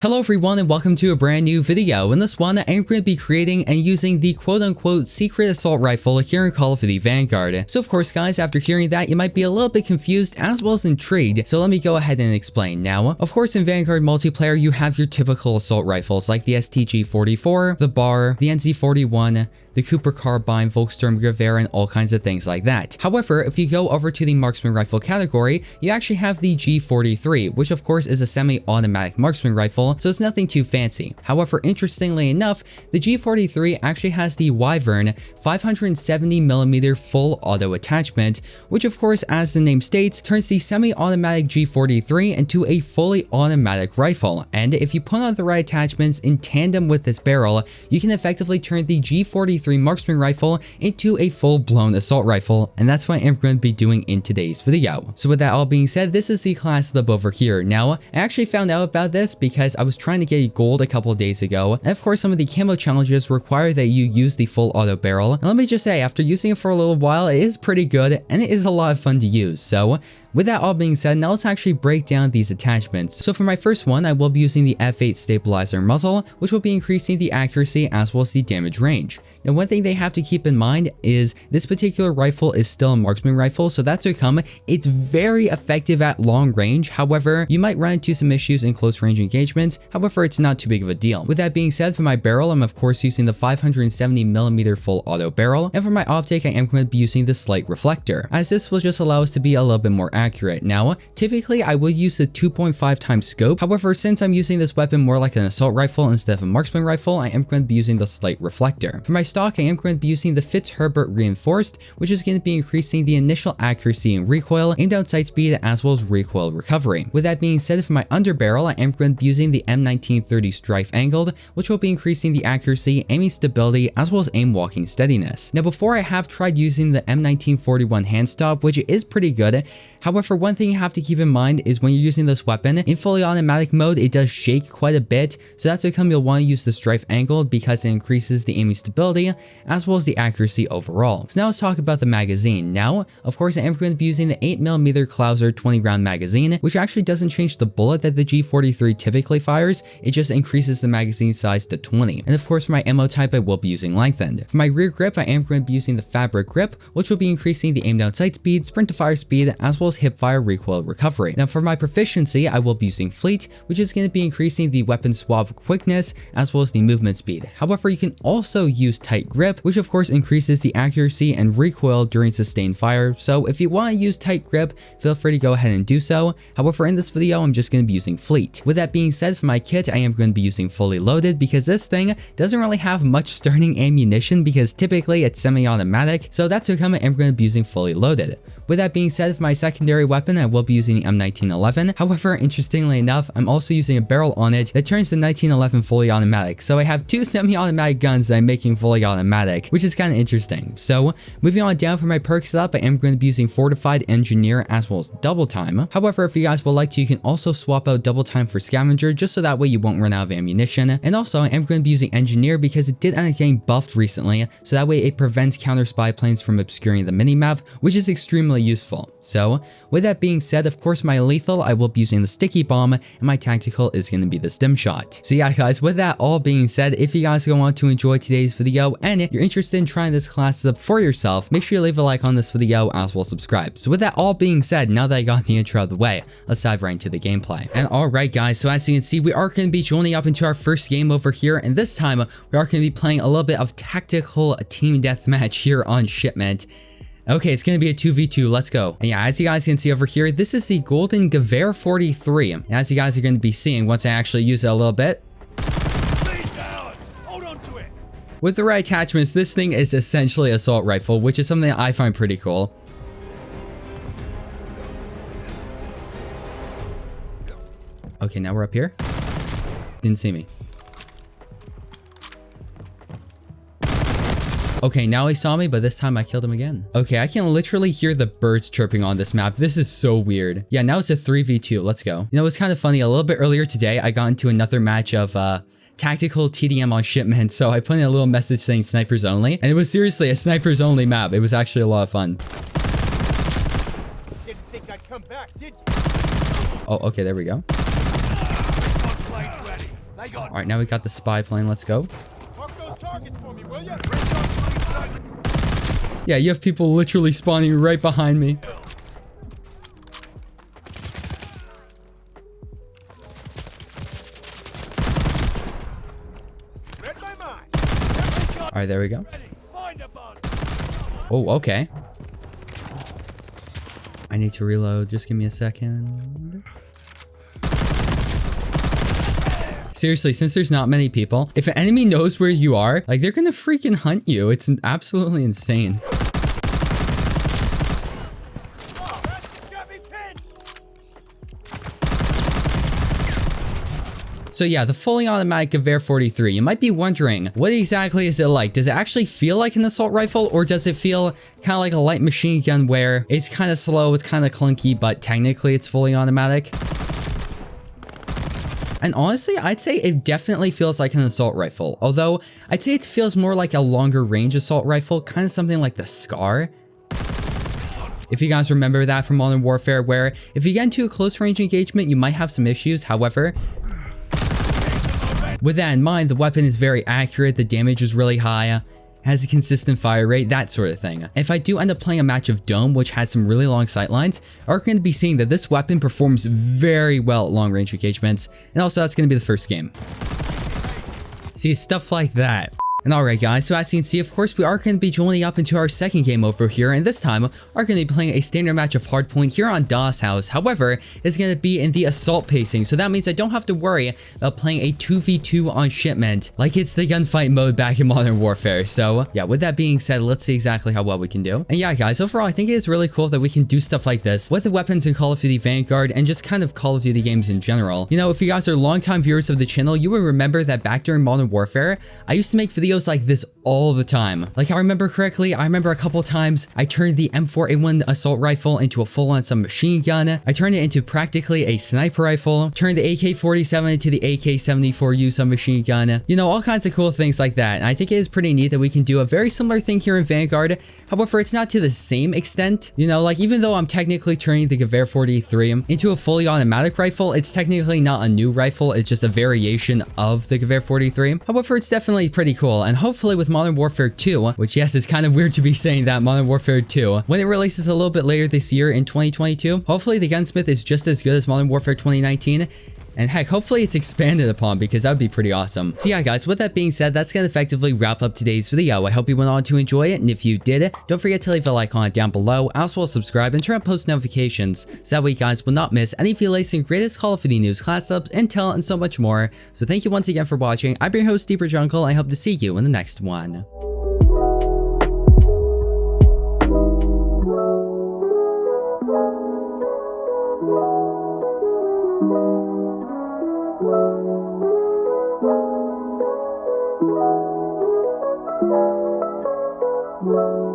Hello everyone and welcome to a brand new video. In this one, I'm going to be creating and using the quote-unquote secret assault rifle here in Call of Duty Vanguard. So of course guys, after hearing that, you might be a little bit confused as well as intrigued, so let me go ahead and explain. Now, of course in Vanguard multiplayer, you have your typical assault rifles like the G43, the BAR, the NZ41, the Cooper Carbine, Volkssturm Gewehr, and all kinds of things like that. However, if you go over to the marksman rifle category, you actually have the G43, which of course is a semi-automatic marksman rifle, so it's nothing too fancy. However, interestingly enough, the G43 actually has the Wyvern 570mm full auto attachment, which of course, as the name states, turns the semi-automatic G43 into a fully automatic rifle. And if you put on the right attachments in tandem with this barrel, you can effectively turn the G43 marksman rifle into a full-blown assault rifle, and that's what I'm going to be doing in today's video. So with that all being said, this is the class setup over here. Now, I actually found out about this because I was trying to get gold a couple of days ago, and of course some of the camo challenges require that you use the full auto barrel, and let me just say, after using it for a little while, it is pretty good and it is a lot of fun to use. So with that all being said, now let's actually break down these attachments. So for my first one, I will be using the F8 stabilizer muzzle, which will be increasing the accuracy as well as the damage range. Now one thing they have to keep in mind is this particular rifle is still a marksman rifle, so that's to come. It's very effective at long range, however, you might run into some issues in close range engagements, however it's not too big of a deal. With that being said, for my barrel, I'm of course using the 570mm full auto barrel, and for my optic, I am going to be using the slight reflector, as this will just allow us to be a little bit more accurate. Now, typically I will use the 2.5 times scope, however, since I'm using this weapon more like an assault rifle instead of a marksman rifle, I am going to be using the slight reflector. For my stock, I am going to be using the Fitzherbert reinforced, which is going to be increasing the initial accuracy and recoil, aim down sight speed, as well as recoil recovery. With that being said, for my underbarrel, I am going to be using the M1930 Strife angled, which will be increasing the accuracy, aiming stability, as well as aim walking steadiness. Now before, I have tried using the M1941 hand stop, which is pretty good. However, one thing you have to keep in mind is when you're using this weapon, in fully automatic mode, it does shake quite a bit, so that's how come you'll want to use the Strife angled because it increases the aiming stability as well as the accuracy overall. So now let's talk about the magazine. Now, of course, I am going to be using the 8mm Clouser 20 round magazine, which actually doesn't change the bullet that the G43 typically fires, it just increases the magazine size to 20. And of course, for my ammo type, I will be using lengthened. For my rear grip, I am going to be using the fabric grip, which will be increasing the aim down sight speed, sprint to fire speed, as well as hip fire recoil recovery. Now for my proficiency, I will be using fleet, which is going to be increasing the weapon swap quickness as well as the movement speed. However, you can also use tight grip, which of course increases the accuracy and recoil during sustained fire. So if you want to use tight grip, feel free to go ahead and do so. However, in this video, I'm just going to be using fleet. With that being said, for my kit, I am going to be using fully loaded because this thing doesn't really have much starting ammunition because typically it's semi-automatic. So that's how come I'm going to be using fully loaded. With that being said, for my secondary weapon, I will be using the M1911. However, interestingly enough, I'm also using a barrel on it that turns the 1911 fully automatic. So I have two semi-automatic guns that I'm making fully automatic, which is kind of interesting. So moving on down for my perk setup, I am going to be using Fortified Engineer as well as Double Time. However, if you guys would like to, you can also swap out Double Time for Scavenger, just so that way you won't run out of ammunition. And also, I am going to be using Engineer because it did end up getting buffed recently, so that way it prevents counter spy planes from obscuring the minimap, which is extremely useful. So with that being said, of course, my lethal, I will be using the Sticky Bomb, and my tactical is going to be the Stim Shot. So yeah guys, with that all being said, if you guys want to enjoy today's video and you're interested in trying this class setup for yourself, make sure you leave a like on this video as well as subscribe. So with that all being said, now that I got the intro out of the way, let's dive right into the gameplay. And alright guys, so as you can see, we are going to be joining up into our first game over here, and this time we are going to be playing a little bit of tactical team deathmatch here on Shipment. Okay, it's going to be a 2v2, let's go. And yeah, as you guys can see over here, this is the Golden Gewehr 43. And as you guys are going to be seeing once I actually use it a little bit. Hold on to it. With the right attachments, this thing is essentially an assault rifle, which is something I find pretty cool. Okay, now we're up here. Didn't see me. Okay, now he saw me, but this time I killed him again. Okay, I can literally hear the birds chirping on this map. This is so weird. Yeah, now it's a 3v2. Let's go. You know, it's kind of funny. A little bit earlier today, I got into another match of tactical TDM on Shipment, so I put in a little message saying snipers only, and it was seriously a snipers only map. It was actually a lot of fun. Didn't think I'd come back, did you? Oh, okay, there we go. Plane's ready. Alright, now we got the spy plane. Let's go. Yeah, you have people literally spawning right behind me. Alright, there we go. Oh, okay. I need to reload. Just give me a second. Seriously, since there's not many people, if an enemy knows where you are, like, they're gonna freaking hunt you. It's absolutely insane. So yeah, the fully automatic G43. You might be wondering, what exactly is it like? Does it actually feel like an assault rifle, or does it feel kind of like a light machine gun where it's kind of slow, it's kind of clunky, but technically it's fully automatic? And honestly, I'd say it definitely feels like an assault rifle, although I'd say it feels more like a longer range assault rifle, kind of something like the SCAR. If you guys remember that from Modern Warfare, where if you get into a close range engagement, you might have some issues. However, with that in mind, the weapon is very accurate, the damage is really high, has a consistent fire rate, that sort of thing. If I do end up playing a match of Dome, which had some really long sightlines, we're going to be seeing that this weapon performs very well at long range engagements, and also that's going to be the first game. See, stuff like that. And alright guys, so as you can see, of course, we are going to be joining up into our second game over here, and this time, we're going to be playing a standard match of Hardpoint here on Haus. However, it's going to be in the assault pacing, so that means I don't have to worry about playing a 2v2 on Shipment, like it's the gunfight mode back in Modern Warfare. So yeah, with that being said, let's see exactly how well we can do. And yeah guys, overall, I think it is really cool that we can do stuff like this with the weapons in Call of Duty Vanguard and just kind of Call of Duty games in general. You know, if you guys are longtime viewers of the channel, you will remember that back during Modern Warfare, I used to make videos like this all the time. Like, I remember correctly, I remember a couple times I turned the M4A1 assault rifle into a full-on submachine gun. I turned it into practically a sniper rifle, turned the AK-47 into the AK-74U submachine gun. You know, all kinds of cool things like that. And I think it is pretty neat that we can do a very similar thing here in Vanguard. However, it's not to the same extent. You know, like, even though I'm technically turning the G43 into a fully automatic rifle, it's technically not a new rifle, it's just a variation of the G43. However, it's definitely pretty cool, and hopefully with Modern Warfare 2, which yes, it's kind of weird to be saying that, Modern Warfare 2, when it releases a little bit later this year in 2022, hopefully the gunsmith is just as good as Modern Warfare 2019. And heck, hopefully it's expanded upon, because that would be pretty awesome. So yeah guys, with that being said, that's gonna effectively wrap up today's video. I hope you went on to enjoy it, and if you did, don't forget to leave a like on it down below, as well as subscribe and turn on post notifications, so that way you guys will not miss any of the latest and greatest Call of Duty news, class ups, intel, and so much more. So thank you once again for watching. I've been your host, Deeper Jungle, and I hope to see you in the next one. Thank you.